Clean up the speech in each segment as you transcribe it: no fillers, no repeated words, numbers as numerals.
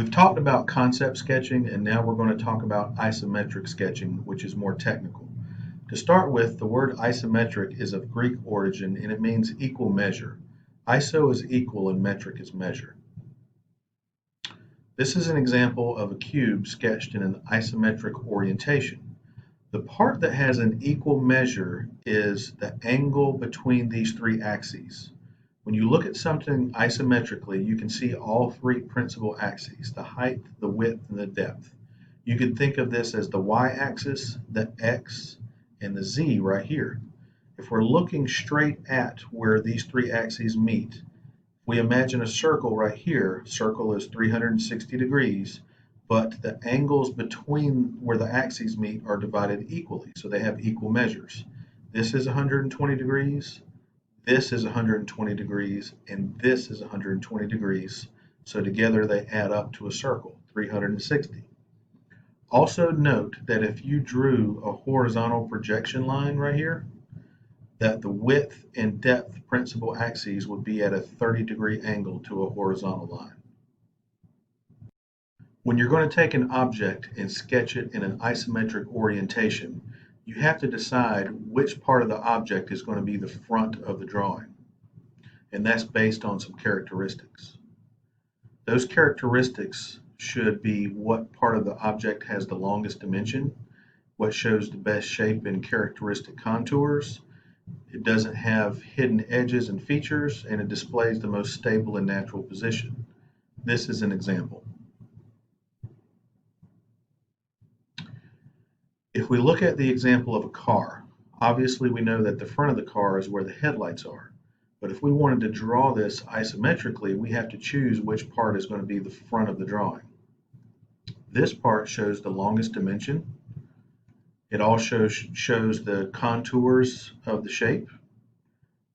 We've talked about concept sketching, and now we're going to talk about isometric sketching, which is more technical. To start with, the word isometric is of Greek origin and it means equal measure. Iso is equal and metric is measure. This is an example of a cube sketched in an isometric orientation. The part that has an equal measure is the angle between these three axes. When you look at something isometrically, you can see all three principal axes, the height, the width, and the depth. You can think of this as the y-axis, the x, and the z right here. If we're looking straight at where these three axes meet, we imagine a circle right here. Circle is 360 degrees, but the angles between where the axes meet are divided equally, so they have equal measures. This is 120 degrees, this is 120 degrees, and this is 120 degrees. So together they add up to a circle, 360. Also note that if you drew a horizontal projection line right here, that the width and depth principal axes would be at a 30-degree angle to a horizontal line. When you're going to take an object and sketch it in an isometric orientation, you have to decide which part of the object is going to be the front of the drawing. And that's based on some characteristics. Those characteristics should be what part of the object has the longest dimension, what shows the best shape and characteristic contours. It doesn't have hidden edges and features, and it displays the most stable and natural position. This is an example. If we look at the example of a car, obviously we know that the front of the car is where the headlights are. But if we wanted to draw this isometrically, we have to choose which part is going to be the front of the drawing. This part shows the longest dimension. It also shows the contours of the shape.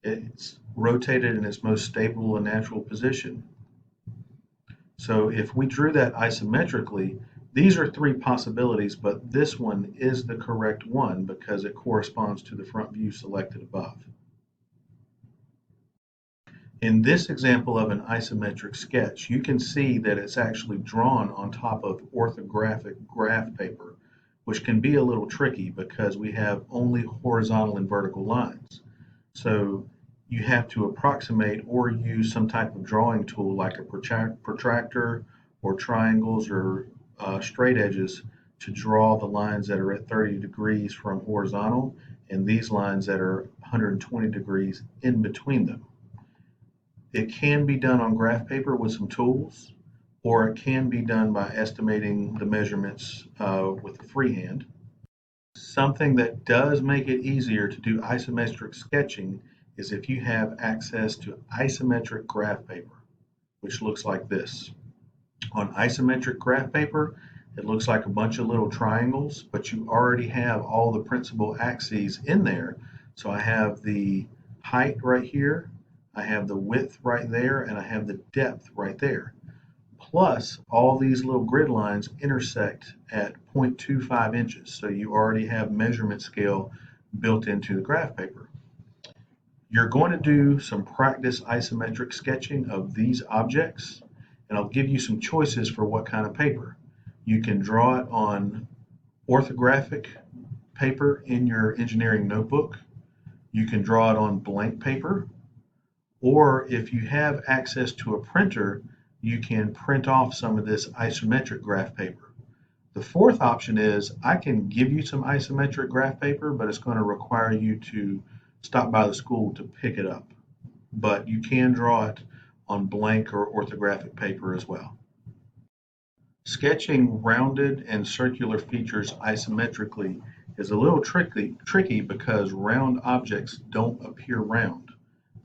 It's rotated in its most stable and natural position. So if we drew that isometrically, these are three possibilities, but this one is the correct one because it corresponds to the front view selected above. In this example of an isometric sketch, you can see that it's actually drawn on top of orthographic graph paper, which can be a little tricky because we have only horizontal and vertical lines. So you have to approximate or use some type of drawing tool like a protractor or triangles or straight edges to draw the lines that are at 30 degrees from horizontal and these lines that are 120 degrees in between them. It can be done on graph paper with some tools, or it can be done by estimating the measurements with a freehand. Something that does make it easier to do isometric sketching is if you have access to isometric graph paper, which looks like this. On isometric graph paper, it looks like a bunch of little triangles, but you already have all the principal axes in there. So I have the height right here, I have the width right there, and I have the depth right there. Plus, all these little grid lines intersect at 0.25 inches. So you already have measurement scale built into the graph paper. You're going to do some practice isometric sketching of these objects, and I'll give you some choices for what kind of paper. You can draw it on orthographic paper in your engineering notebook. You can draw it on blank paper, or if you have access to a printer, you can print off some of this isometric graph paper. The fourth option is I can give you some isometric graph paper, but it's going to require you to stop by the school to pick it up. But you can draw it on blank or orthographic paper as well. Sketching rounded and circular features isometrically is a little tricky because round objects don't appear round.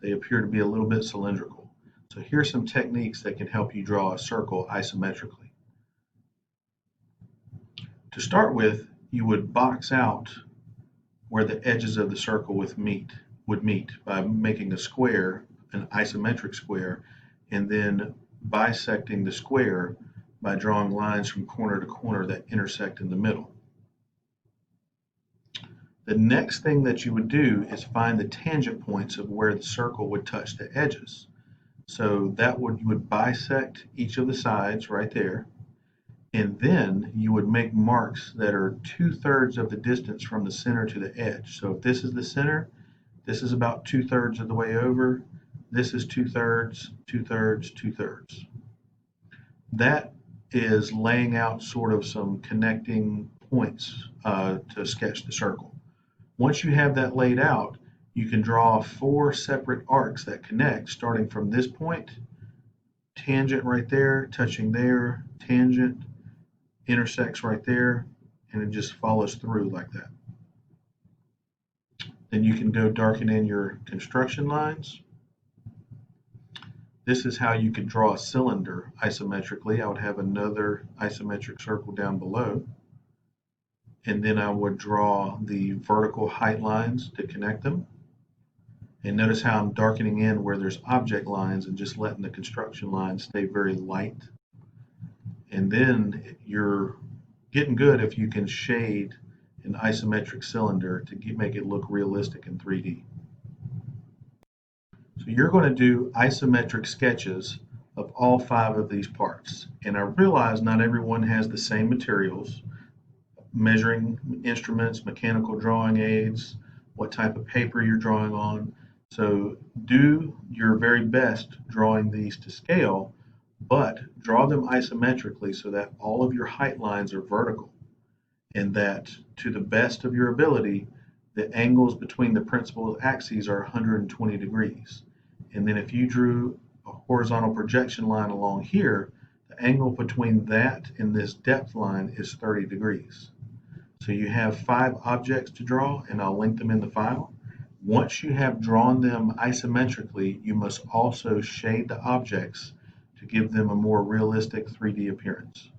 They appear to be a little bit cylindrical. So here's some techniques that can help you draw a circle isometrically. To start with, you would box out where the edges of the circle would meet by making a square, an isometric square, and then bisecting the square by drawing lines from corner to corner that intersect in the middle. The next thing that you would do is find the tangent points of where the circle would touch the edges. So that would, you would bisect each of the sides right there, and then you would make marks that are 2/3 of the distance from the center to the edge. So if this is the center, this is about 2/3 of the way over. This is 2/3, 2/3, 2/3. That is laying out sort of some connecting points to sketch the circle. Once you have that laid out, you can draw 4 separate arcs that connect, starting from this point, tangent right there, touching there, tangent, intersects right there, and it just follows through like that. Then you can go darken in your construction lines. This is how you could draw a cylinder isometrically. I would have another isometric circle down below, and then I would draw the vertical height lines to connect them. And notice how I'm darkening in where there's object lines and just letting the construction lines stay very light. And then you're getting good if you can shade an isometric cylinder to make it look realistic in 3D. So you're going to do isometric sketches of all 5 of these parts. And I realize not everyone has the same materials, measuring instruments, mechanical drawing aids, what type of paper you're drawing on. So do your very best drawing these to scale, but draw them isometrically so that all of your height lines are vertical, and that to the best of your ability, the angles between the principal axes are 120 degrees. And then if you drew a horizontal projection line along here, the angle between that and this depth line is 30 degrees. So you have 5 objects to draw, and I'll link them in the file. Once you have drawn them isometrically, you must also shade the objects to give them a more realistic 3D appearance.